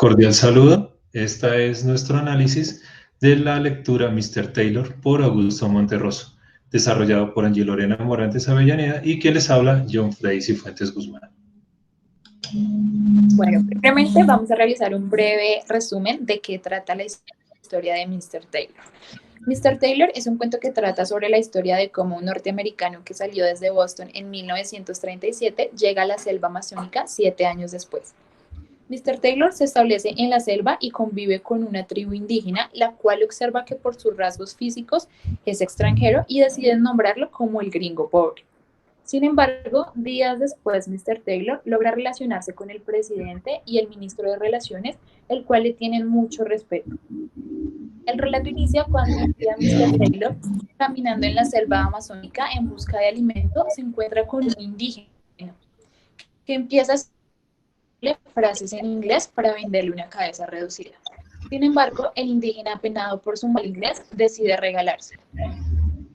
Cordial saludo. Esta es nuestro análisis de la lectura Mr. Taylor por Augusto Monterroso, desarrollado por Angie Lorena Morantes Avellaneda y quien les habla, John Frey Cifuentes Guzmán. Bueno, primeramente vamos a realizar un breve resumen de qué trata la historia de Mr. Taylor. Mr. Taylor es un cuento que trata sobre la historia de cómo un norteamericano que salió desde Boston en 1937 llega a la selva amazónica 7 años después. Mr. Taylor se establece en la selva y convive con una tribu indígena, la cual observa que por sus rasgos físicos es extranjero y deciden nombrarlo como el gringo pobre. Sin embargo, días después, Mr. Taylor logra relacionarse con el presidente y el ministro de Relaciones, el cual le tienen mucho respeto. El relato inicia cuando un día Mr. Taylor, caminando en la selva amazónica en busca de alimento, se encuentra con un indígena que empieza a hacerle frases en inglés para venderle una cabeza reducida. Sin embargo, el indígena, apenado por su mal inglés, decide regalársela.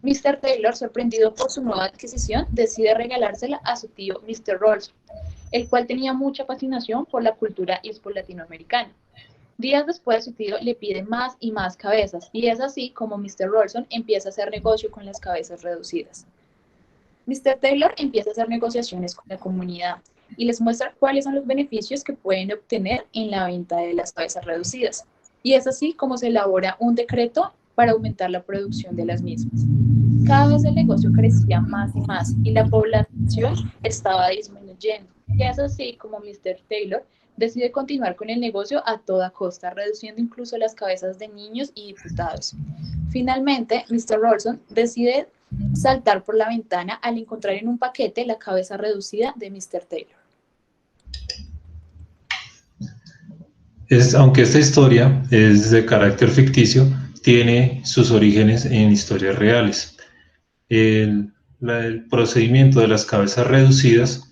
Mr. Taylor, sorprendido por su nueva adquisición, decide regalársela a su tío Mr. Rolson, el cual tenía mucha fascinación por la cultura hispo-latinoamericana. Días después, su tío le pide más y más cabezas, y es así como Mr. Rolson empieza a hacer negocio con las cabezas reducidas. Mr. Taylor empieza a hacer negociaciones con la comunidad y les muestra cuáles son los beneficios que pueden obtener en la venta de las cabezas reducidas. Y es así como se elabora un decreto para aumentar la producción de las mismas. Cada vez el negocio crecía más y más y la población estaba disminuyendo. Y es así como Mr. Taylor decide continuar con el negocio a toda costa, reduciendo incluso las cabezas de niños y diputados. Finalmente, Mr. Rolson decide saltar por la ventana al encontrar en un paquete la cabeza reducida de Mr. Taylor. Aunque esta historia es de carácter ficticio, tiene sus orígenes en historias reales. El procedimiento de las cabezas reducidas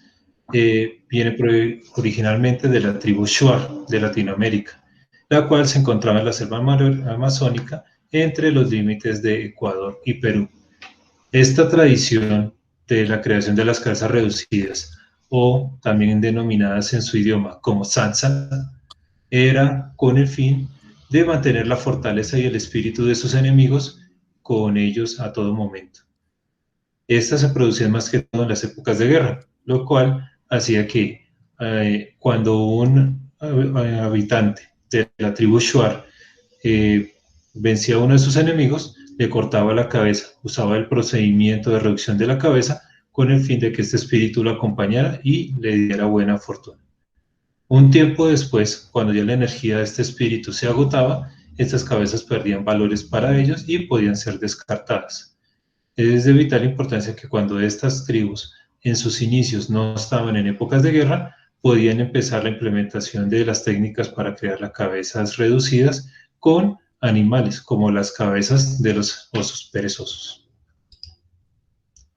viene originalmente de la tribu Shuar de Latinoamérica, la cual se encontraba en la selva amazónica entre los límites de Ecuador y Perú. Esta tradición de la creación de las cabezas reducidas, o también denominadas en su idioma como sansa, era con el fin de mantener la fortaleza y el espíritu de sus enemigos con ellos a todo momento. Estas se producían más que todo en las épocas de guerra, lo cual hacía que cuando un habitante de la tribu Shuar vencía a uno de sus enemigos, le cortaba la cabeza, usaba el procedimiento de reducción de la cabeza con el fin de que este espíritu lo acompañara y le diera buena fortuna. Un tiempo después, cuando ya la energía de este espíritu se agotaba, estas cabezas perdían valores para ellos y podían ser descartadas. Es de vital importancia que cuando estas tribus en sus inicios no estaban en épocas de guerra, podían empezar la implementación de las técnicas para crear las cabezas reducidas con animales, como las cabezas de los osos perezosos.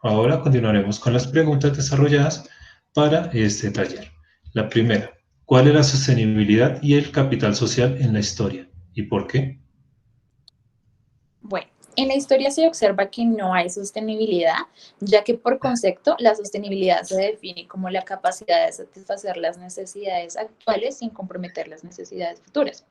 Ahora continuaremos con las preguntas desarrolladas para este taller. La primera, ¿cuál es la sostenibilidad y el capital social en la historia? ¿Y por qué? Bueno, en la historia se observa que no hay sostenibilidad, ya que por concepto la sostenibilidad se define como la capacidad de satisfacer las necesidades actuales sin comprometer las necesidades futuras.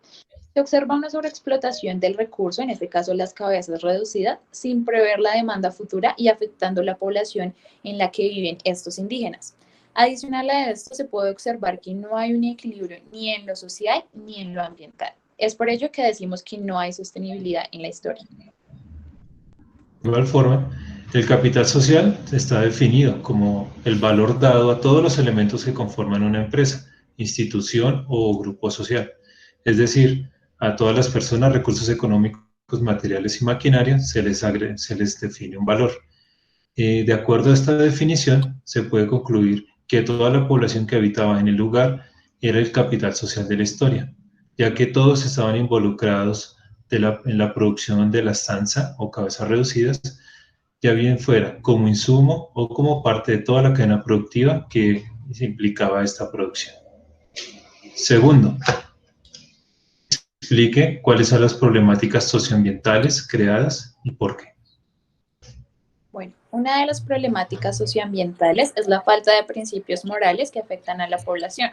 Se observa una sobreexplotación del recurso, en este caso las cabezas reducidas, sin prever la demanda futura y afectando la población en la que viven estos indígenas. Adicional a esto, se puede observar que no hay un equilibrio ni en lo social ni en lo ambiental. Es por ello que decimos que no hay sostenibilidad en la historia. De igual forma, el capital social está definido como el valor dado a todos los elementos que conforman una empresa, institución o grupo social. Es decir, a todas las personas, recursos económicos, materiales y maquinaria se les define un valor. De acuerdo a esta definición, se puede concluir que toda la población que habitaba en el lugar era el capital social de la historia, ya que todos estaban involucrados en la producción de la stanza o cabezas reducidas, ya bien fuera como insumo o como parte de toda la cadena productiva que implicaba esta producción. Segundo, explique cuáles son las problemáticas socioambientales creadas y por qué. Bueno, una de las problemáticas socioambientales es la falta de principios morales que afectan a la población.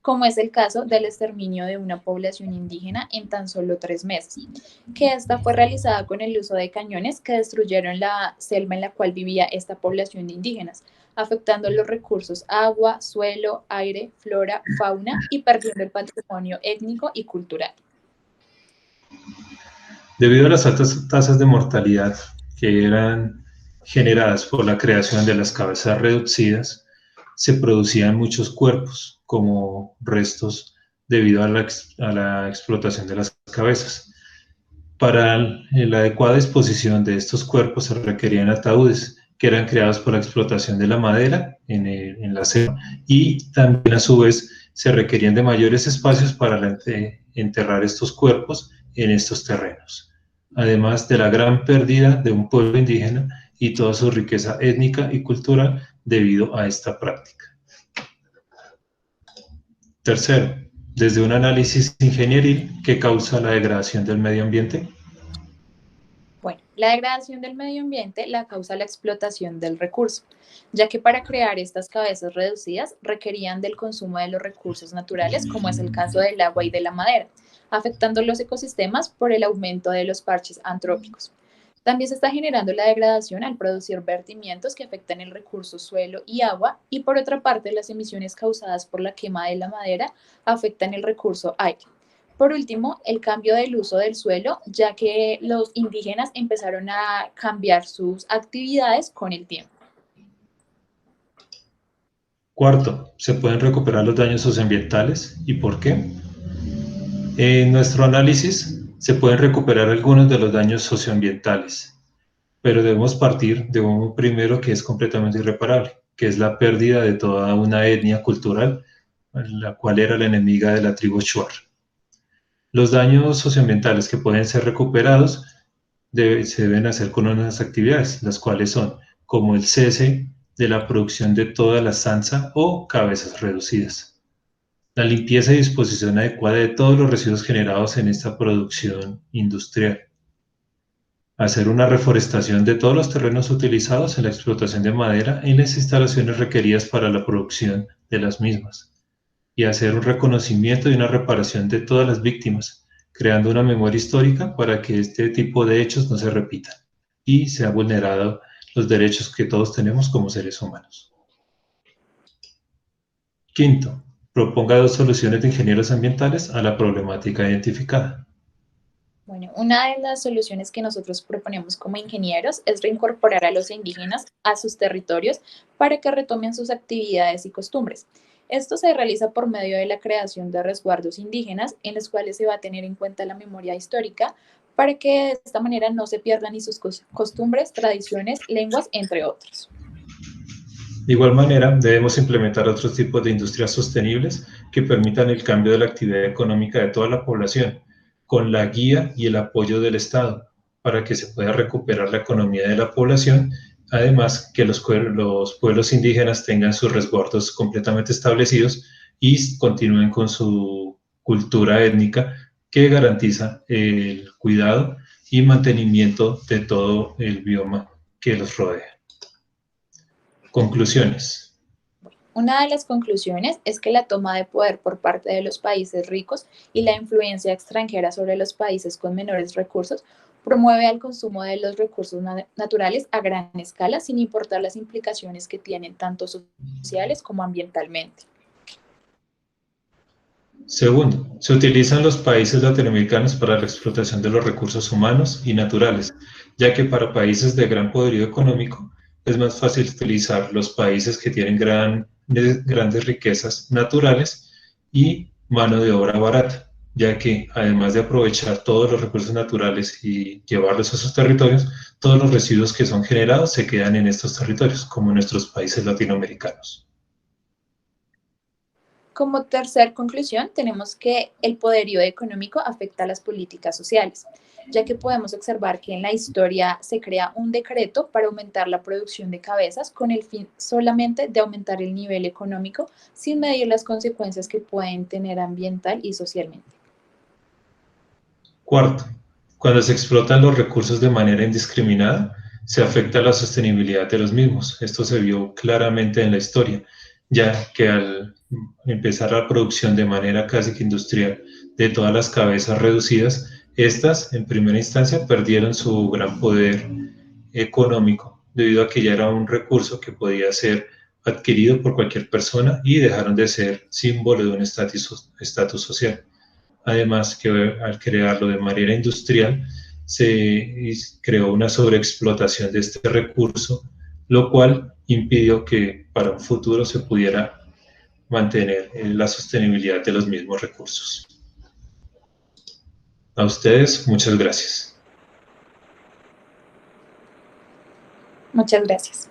como es el caso del exterminio de una población indígena en tan solo 3 meses, que esta fue realizada con el uso de cañones que destruyeron la selva en la cual vivía esta población de indígenas, afectando los recursos agua, suelo, aire, flora, fauna y perdiendo el patrimonio étnico y cultural. Debido a las altas tasas de mortalidad que eran generadas por la creación de las cabezas reducidas, se producían muchos cuerpos como restos debido a la explotación de las cabezas. Para la adecuada disposición de estos cuerpos se requerían ataúdes que eran creados por la explotación de la madera en la selva, y también a su vez se requerían de mayores espacios para enterrar estos cuerpos en estos terrenos, además de la gran pérdida de un pueblo indígena y toda su riqueza étnica y cultural debido a esta práctica. Tercero, desde un análisis ingenieril, ¿qué causa la degradación del medio ambiente? Bueno, la degradación del medio ambiente la causa la explotación del recurso, ya que para crear estas cabezas reducidas requerían del consumo de los recursos naturales, como es el caso del agua y de la madera, afectando los ecosistemas por el aumento de los parches antrópicos. También se está generando la degradación al producir vertimientos que afectan el recurso suelo y agua, y por otra parte las emisiones causadas por la quema de la madera afectan el recurso aire. Por último, el cambio del uso del suelo, ya que los indígenas empezaron a cambiar sus actividades con el tiempo. Cuarto, ¿se pueden recuperar los daños socioambientales y por qué? En nuestro análisis se pueden recuperar algunos de los daños socioambientales, pero debemos partir de un primero que es completamente irreparable, que es la pérdida de toda una etnia cultural, la cual era la enemiga de la tribu Shuar. Los daños socioambientales que pueden ser recuperados se deben hacer con unas actividades, las cuales son como el cese de la producción de toda la zanza o cabezas reducidas, la limpieza y disposición adecuada de todos los residuos generados en esta producción industrial, hacer una reforestación de todos los terrenos utilizados en la explotación de madera en las instalaciones requeridas para la producción de las mismas, y hacer un reconocimiento y una reparación de todas las víctimas, creando una memoria histórica para que este tipo de hechos no se repitan y sea vulnerado los derechos que todos tenemos como seres humanos. Quinto, proponga 2 soluciones de ingenieros ambientales a la problemática identificada. Bueno, una de las soluciones que nosotros proponemos como ingenieros es reincorporar a los indígenas a sus territorios para que retomen sus actividades y costumbres. Esto se realiza por medio de la creación de resguardos indígenas en los cuales se va a tener en cuenta la memoria histórica para que de esta manera no se pierdan ni sus costumbres, tradiciones, lenguas, entre otros. De igual manera, debemos implementar otros tipos de industrias sostenibles que permitan el cambio de la actividad económica de toda la población, con la guía y el apoyo del Estado, para que se pueda recuperar la economía de la población, además que los pueblos indígenas tengan sus resguardos completamente establecidos y continúen con su cultura étnica que garantiza el cuidado y mantenimiento de todo el bioma que los rodea. Conclusiones. Una de las conclusiones es que la toma de poder por parte de los países ricos y la influencia extranjera sobre los países con menores recursos promueve el consumo de los recursos naturales a gran escala sin importar las implicaciones que tienen tanto sociales como ambientalmente. Segundo, se utilizan los países latinoamericanos para la explotación de los recursos humanos y naturales, ya que para países de gran poderío económico es más fácil utilizar los países que tienen grandes riquezas naturales y mano de obra barata, ya que además de aprovechar todos los recursos naturales y llevarlos a sus territorios, todos los residuos que son generados se quedan en estos territorios, como en nuestros países latinoamericanos. Como tercer conclusión, tenemos que el poderío económico afecta a las políticas sociales, ya que podemos observar que en la historia se crea un decreto para aumentar la producción de cabezas con el fin solamente de aumentar el nivel económico sin medir las consecuencias que pueden tener ambiental y socialmente. Cuarto, cuando se explotan los recursos de manera indiscriminada, se afecta la sostenibilidad de los mismos. Esto se vio claramente en la historia, ya que al empezar la producción de manera casi que industrial de todas las cabezas reducidas, estas en primera instancia perdieron su gran poder económico, debido a que ya era un recurso que podía ser adquirido por cualquier persona y dejaron de ser símbolo de un estatus social. Además, que al crearlo de manera industrial, se creó una sobreexplotación de este recurso, lo cual impidió que para un futuro se pudiera mantener la sostenibilidad de los mismos recursos. A ustedes, muchas gracias. Muchas gracias.